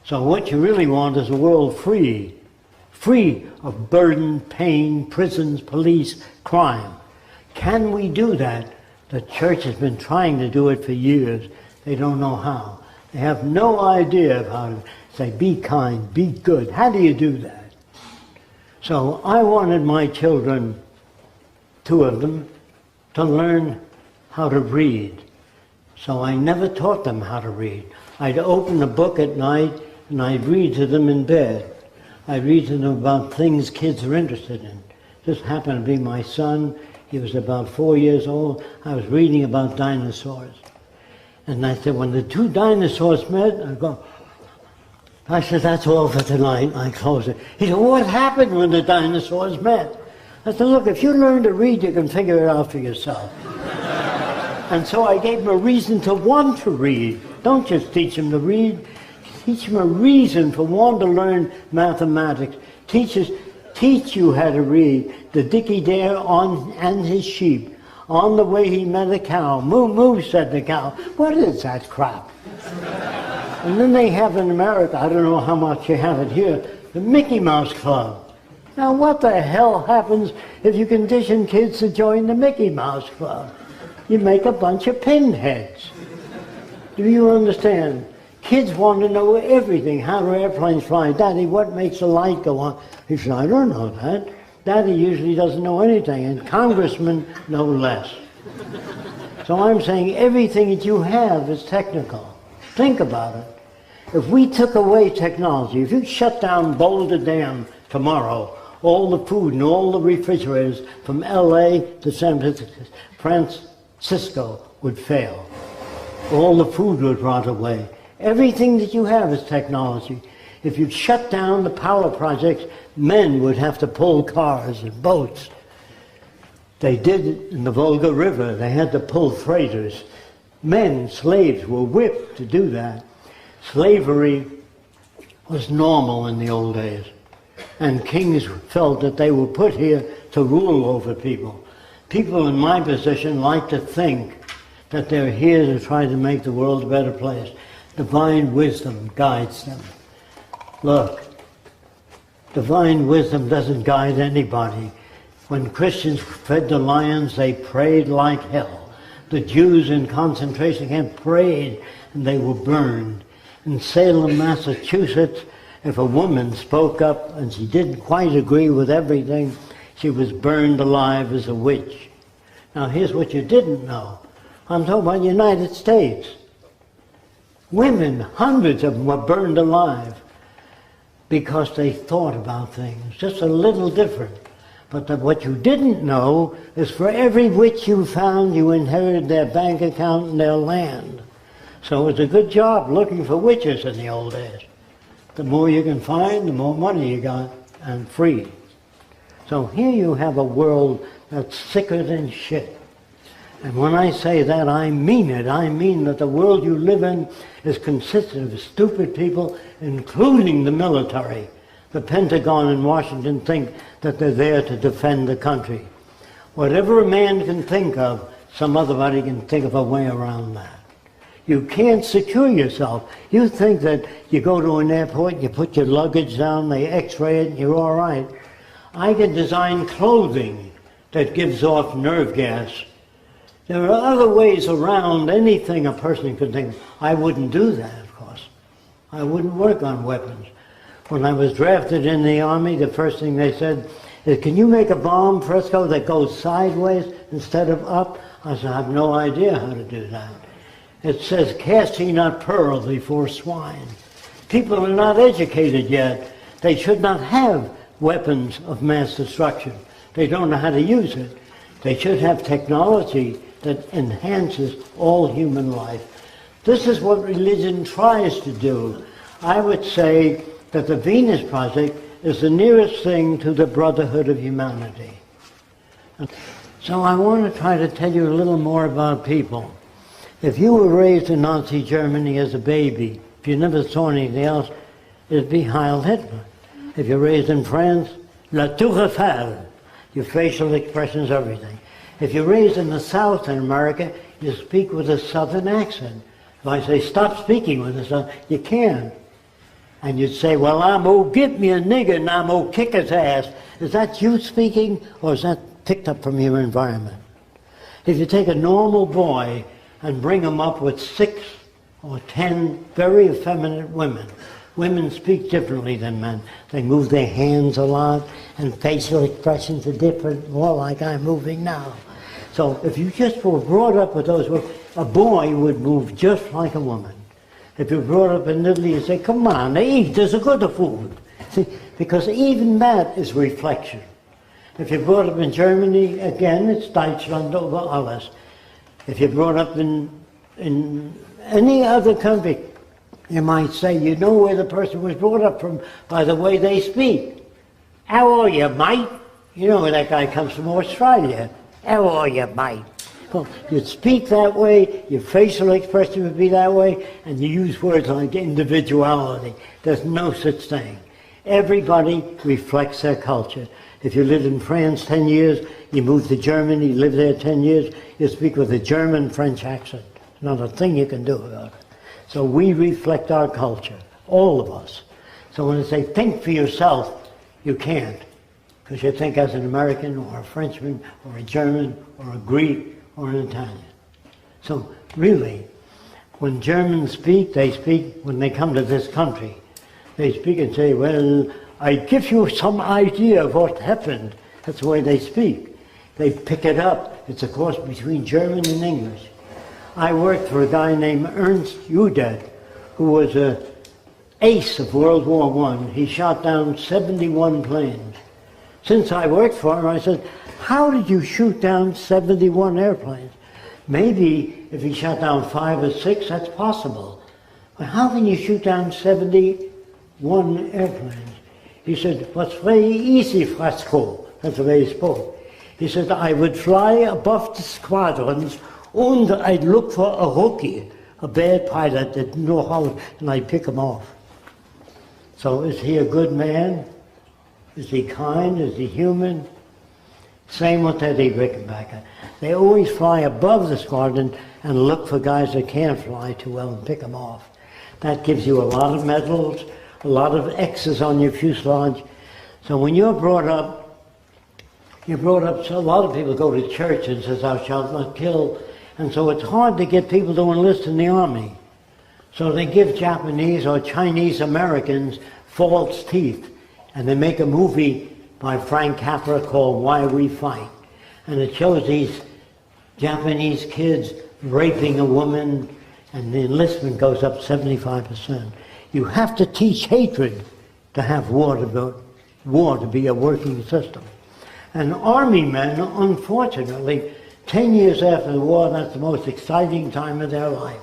So what you really want is a world free of burden, pain, prisons, police, crime. Can we do that? The church has been trying to do it for years. They don't know how. They have no idea of how to say, be kind, be good. How do you do that? So I wanted my children, 2 of them, to learn how to read. So I never taught them how to read. I'd open a book at night and I'd read to them in bed. I'd read to them about things kids are interested in. This happened to be my son. He was about 4 years old. I was reading about dinosaurs. And I said, when the 2 dinosaurs met, I said, that's all for tonight. I closed it. He said, what happened when the dinosaurs met? I said, look, if you learn to read, you can figure it out for yourself. And so I gave him a reason to want to read. Don't just teach him to read. Teach him a reason for wanting to learn mathematics. Teach you how to read. The Dickie Dare and his sheep. On the way he met a cow. Moo, moo, said the cow. What is that crap? And then they have in America, I don't know how much you have it here, the Mickey Mouse Club. Now what the hell happens if you condition kids to join the Mickey Mouse Club? You make a bunch of pinheads. Do you understand? Kids want to know everything. How do airplanes fly? Daddy, what makes the light go on? He said, I don't know that. Daddy usually doesn't know anything, and congressmen no less. So I'm saying everything that you have is technical. Think about it. If we took away technology, if you shut down Boulder Dam tomorrow, all the food and all the refrigerators from LA to San Francisco would fail. All the food would rot away. Everything that you have is technology. If you shut down the power projects, men would have to pull cars and boats. They did it in the Volga River. They had to pull freighters. Men, slaves, were whipped to do that. Slavery was normal in the old days. And kings felt that they were put here to rule over people. People in my position like to think that they're here to try to make the world a better place. Divine wisdom guides them. Look, divine wisdom doesn't guide anybody. When Christians fed the lions, they prayed like hell. The Jews in concentration camp prayed and they were burned. In Salem, Massachusetts, if a woman spoke up and she didn't quite agree with everything, she was burned alive as a witch. Now here's what you didn't know. I'm talking about the United States. Women, hundreds of them were burned alive because they thought about things, just a little different. But what you didn't know is for every witch you found, you inherited their bank account and their land. So it's a good job looking for witches in the old days. The more you can find, the more money you got, and free. So here you have a world that's sicker than shit. And when I say that, I mean it. I mean that the world you live in is consistent of stupid people, including the military. The Pentagon in Washington think that they're there to defend the country. Whatever a man can think of, some other body can think of a way around that. You can't secure yourself. You think that you go to an airport, you put your luggage down, they x-ray it, and you're all right. I can design clothing that gives off nerve gas There are other ways around anything a person could think of. I wouldn't do that, of course. I wouldn't work on weapons. When I was drafted in the Army, the first thing they said is, can you make a bomb, Fresco, that goes sideways instead of up? I said, I have no idea how to do that. It says, cast ye not pearl before swine. People are not educated yet. They should not have weapons of mass destruction. They don't know how to use it. They should have technology that enhances all human life. This is what religion tries to do. I would say that the Venus Project is the nearest thing to the brotherhood of humanity. So I want to try to tell you a little more about people. If you were raised in Nazi Germany as a baby, if you never saw anything else, it'd be Heil Hitler. If you're raised in France, La Tour Eiffel, your facial expressions, everything. If you're raised in the South in America, you speak with a Southern accent. If I say, stop speaking with a Southern, you can't. And you'd say, well, I'm gonna get me a nigger and I'm gonna kick his ass. Is that you speaking, or is that picked up from your environment? If you take a normal boy and bring him up with 6 or 10 very effeminate women, women speak differently than men. They move their hands a lot, and facial expressions are different, more like I'm moving now. So if you just were brought up with those, a boy would move just like a woman. If you're brought up in Italy, you say, come on, eat, there's a good food. See, because even that is reflection. If you're brought up in Germany, again, it's Deutschland over alles. If you're brought up in any other country, you might say, you know where the person was brought up from by the way they speak. How are you, mate? You know where that guy comes from, Australia. How are you, mate? Well, you'd speak that way, your facial expression would be that way, and you use words like individuality. There's no such thing. Everybody reflects their culture. If you lived in France 10 years, you moved to Germany, you live there 10 years, you speak with a German-French accent. There's not a thing you can do about it. So we reflect our culture, all of us. So when they say, think for yourself, you can't. Because you think as an American, or a Frenchman, or a German, or a Greek, or an Italian. So really, when Germans speak, they speak, when they come to this country, they speak and say, well, I give you some idea of what happened. That's the way they speak. They pick it up. It's a cross between German and English. I worked for a guy named Ernst Udet, who was an ace of World War I. He shot down 71 planes. Since I worked for him, I said, how did you shoot down 71 airplanes? Maybe if he shot down 5 or 6, that's possible. But how can you shoot down 71 airplanes? He said, what's very easy, Fresco. That's the way he spoke. He said, I would fly above the squadrons and I'd look for a rookie, a bad pilot that didn't know how, and I'd pick him off. So is he a good man? Is he kind? Is he human? Same with Eddie Rickenbacker. They always fly above the squadron and look for guys that can't fly too well and pick them off. That gives you a lot of medals, a lot of X's on your fuselage. So when you're brought up, so a lot of people go to church and says, thou shalt not kill. And so it's hard to get people to enlist in the army. So they give Japanese or Chinese Americans false teeth. And they make a movie by Frank Capra called Why We Fight. And it shows these Japanese kids raping a woman, and the enlistment goes up 75%. You have to teach hatred to have war to be a working system. And army men, unfortunately, 10 years after the war, that's the most exciting time of their life.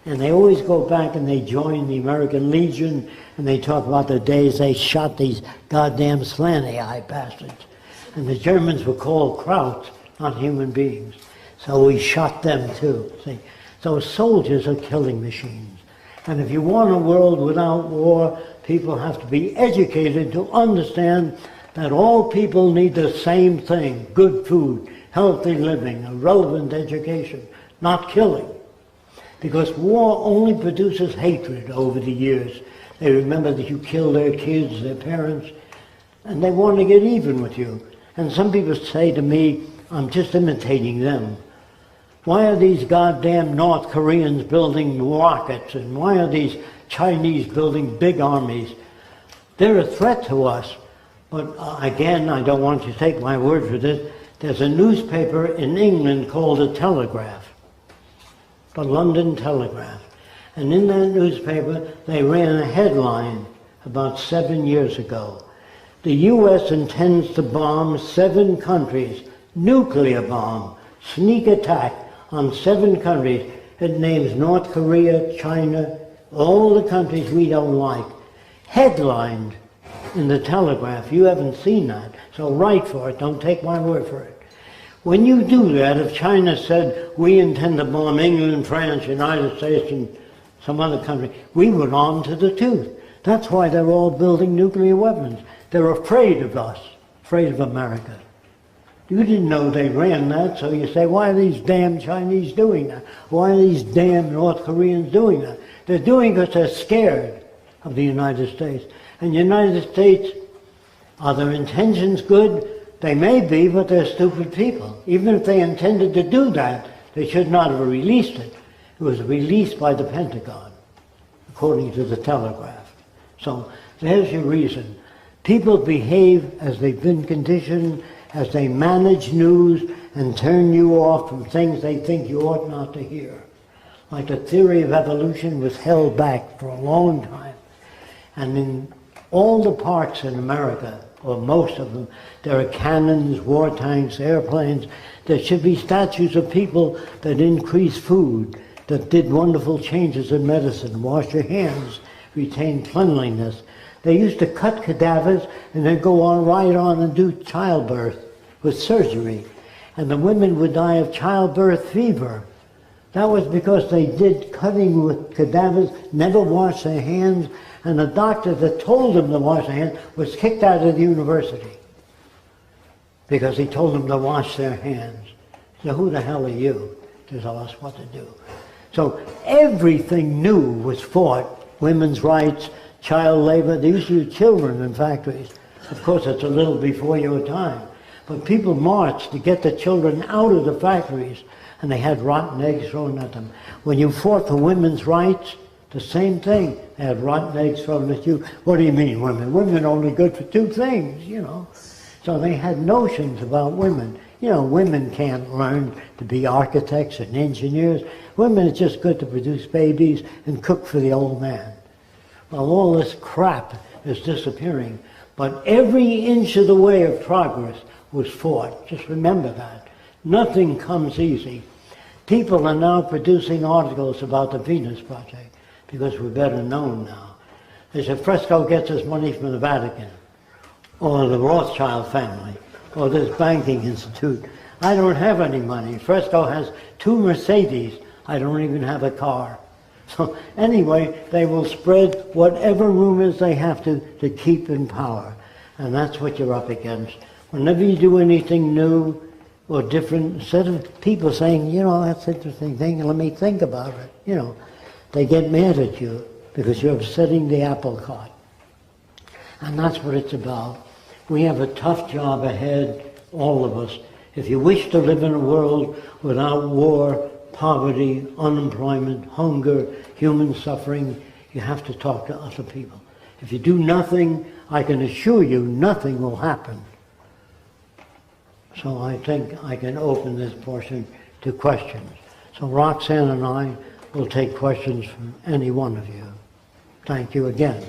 And they always go back and they join the American Legion, and they talk about the days they shot these goddamn slanty-eyed bastards. And the Germans were called Krauts, not human beings. So we shot them too, see. So soldiers are killing machines. And if you want a world without war, people have to be educated to understand that all people need the same thing: good food, healthy living, a relevant education, not killing. Because war only produces hatred over the years. They remember that you killed their kids, their parents, and they want to get even with you. And some people say to me, I'm just imitating them. Why are these goddamn North Koreans building rockets, and why are these Chinese building big armies? They're a threat to us. But again, I don't want you to take my word for this. There's a newspaper in England called the Telegraph, the London Telegraph. And in that newspaper, they ran a headline about 7 years ago. The U.S. intends to bomb 7 countries, nuclear bomb, sneak attack on 7 countries. It names North Korea, China, all the countries we don't like. Headlined in the Telegraph. You haven't seen that, so write for it. Don't take my word for it. When you do that, if China said, we intend to bomb England, France, United States, and some other country, we would arm to the tooth. That's why they're all building nuclear weapons. They're afraid of us, afraid of America. You didn't know they ran that, so you say, why are these damn Chinese doing that? Why are these damn North Koreans doing that? They're doing it because they're scared of the United States. And the United States, are their intentions good? They may be, but they're stupid people. Even if they intended to do that, they should not have released it. It was released by the Pentagon, according to the Telegraph. So there's your reason. People behave as they've been conditioned, as they manage news and turn you off from things they think you ought not to hear. Like the theory of evolution was held back for a long time. And in all the parks in America, or most of them, there are cannons, war tanks, airplanes. There should be statues of people that increase food, that did wonderful changes in medicine, wash your hands, retain cleanliness. They used to cut cadavers and then go on right on and do childbirth with surgery. And the women would die of childbirth fever. That was because they did cutting with cadavers, never washed their hands, and the doctor that told them to wash their hands was kicked out of the university because he told them to wash their hands. So who the hell are you to tell us what to do? So everything new was fought. Women's rights, child labor. They used to use children in factories. Of course, it's a little before your time. But people marched to get the children out of the factories, and they had rotten eggs thrown at them. When you fought for women's rights, the same thing. They had rotten eggs thrown at you. What do you mean, women? Women are only good for 2 things, you know. So they had notions about women. You know, women can't learn to be architects and engineers. Women are just good to produce babies and cook for the old man. Well, all this crap is disappearing. But every inch of the way of progress was fought. Just remember that. Nothing comes easy. People are now producing articles about the Venus Project because we're better known now. They say Fresco gets his money from the Vatican, or the Rothschild family, or this banking institute. I don't have any money. Fresco has 2 Mercedes. I don't even have a car. So anyway, they will spread whatever rumors they have to keep in power. And that's what you're up against. Whenever you do anything new or different, instead of people saying, you know, that's an interesting thing, let me think about it, you know, they get mad at you because you're upsetting the apple cart. And that's what it's about. We have a tough job ahead, all of us. If you wish to live in a world without war, poverty, unemployment, hunger, human suffering, you have to talk to other people. If you do nothing, I can assure you nothing will happen. So I think I can open this portion to questions. So Roxanne and I will take questions from any one of you. Thank you again.